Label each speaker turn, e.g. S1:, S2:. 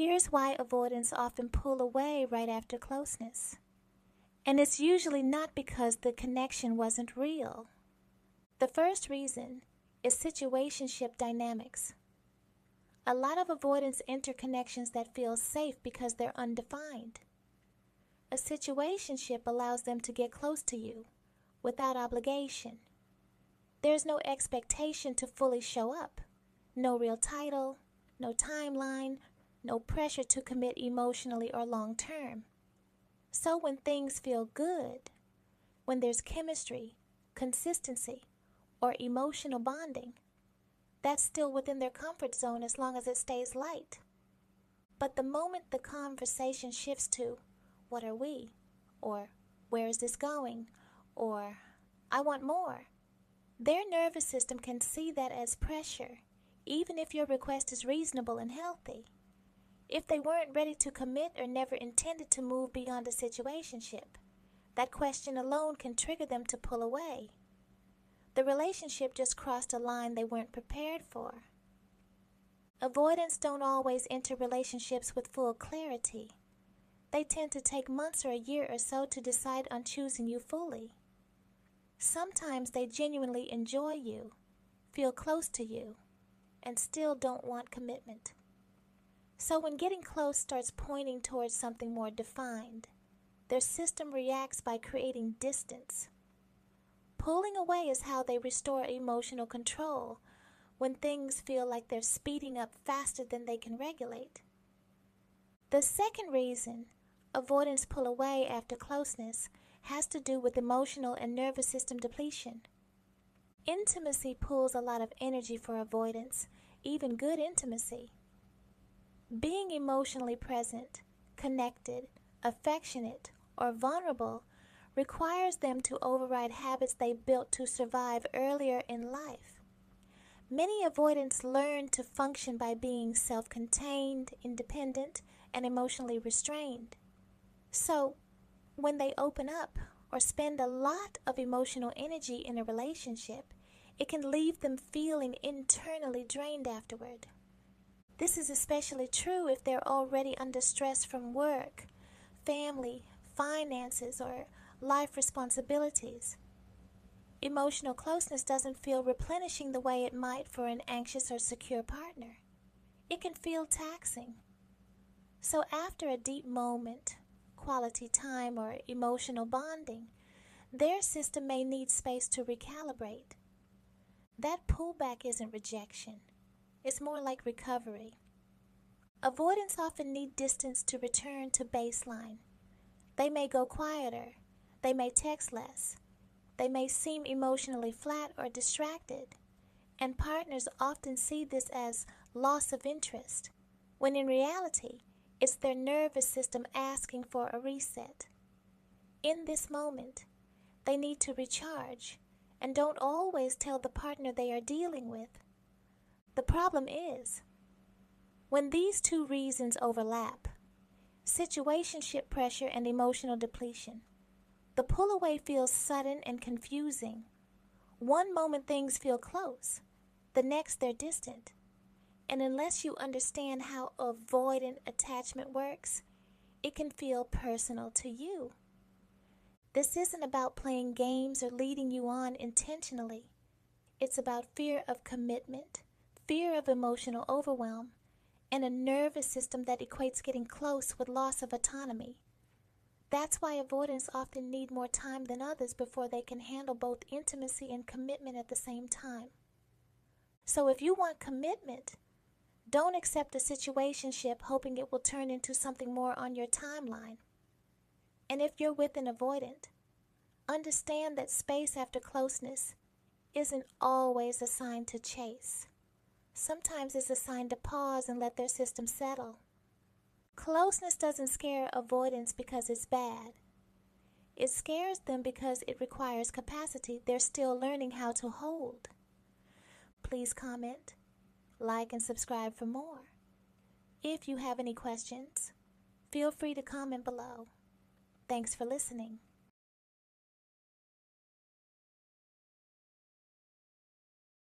S1: Here's why avoidants often pull away right after closeness. And it's usually not because the connection wasn't real. The first reason is situationship dynamics. A lot of avoidants enter connections that feel safe because they're undefined. A situationship allows them to get close to you without obligation. There's no expectation to fully show up, no real title, no timeline, no pressure to commit emotionally or long term. So when things feel good, when there's chemistry, consistency, or emotional bonding, that's still within their comfort zone as long as it stays light. But the moment the conversation shifts to, what are we? Or, where is this going? Or, I want more. Their nervous system can see that as pressure, even if your request is reasonable and healthy. If they weren't ready to commit or never intended to move beyond a situationship, that question alone can trigger them to pull away. The relationship just crossed a line they weren't prepared for. Avoidants don't always enter relationships with full clarity. They tend to take months or a year or so to decide on choosing you fully. Sometimes they genuinely enjoy you, feel close to you, and still don't want commitment. So when getting close starts pointing towards something more defined, their system reacts by creating distance. Pulling away is how they restore emotional control when things feel like they're speeding up faster than they can regulate. The second reason avoidants pull away after closeness has to do with emotional and nervous system depletion. Intimacy pulls a lot of energy for avoidants, even good intimacy. Being emotionally present, connected, affectionate, or vulnerable requires them to override habits they built to survive earlier in life. Many avoidants learn to function by being self-contained, independent, and emotionally restrained. So, when they open up or spend a lot of emotional energy in a relationship, it can leave them feeling internally drained afterward. This is especially true if they're already under stress from work, family, finances, or life responsibilities. Emotional closeness doesn't feel replenishing the way it might for an anxious or secure partner. It can feel taxing. So after a deep moment, quality time, or emotional bonding, their system may need space to recalibrate. That pullback isn't rejection. It's more like recovery. Avoidants often need distance to return to baseline. They may go quieter. They may text less. They may seem emotionally flat or distracted. And partners often see this as loss of interest, when in reality, it's their nervous system asking for a reset. In this moment, they need to recharge and don't always tell the partner they are dealing with. The problem is, when these two reasons overlap, situationship pressure and emotional depletion, the pull away feels sudden and confusing. One moment things feel close, the next they're distant. And unless you understand how avoidant attachment works, it can feel personal to you. This isn't about playing games or leading you on intentionally. It's about fear of commitment, fear of emotional overwhelm, and a nervous system that equates getting close with loss of autonomy. That's why avoidants often need more time than others before they can handle both intimacy and commitment at the same time. So if you want commitment, don't accept a situationship hoping it will turn into something more on your timeline. And if you're with an avoidant, understand that space after closeness isn't always a sign to chase. Sometimes it's a sign to pause and let their system settle. Closeness doesn't scare avoidants because it's bad. It scares them because it requires capacity they're still learning how to hold. Please comment, like, and subscribe for more. If you have any questions, feel free to comment below. Thanks for listening.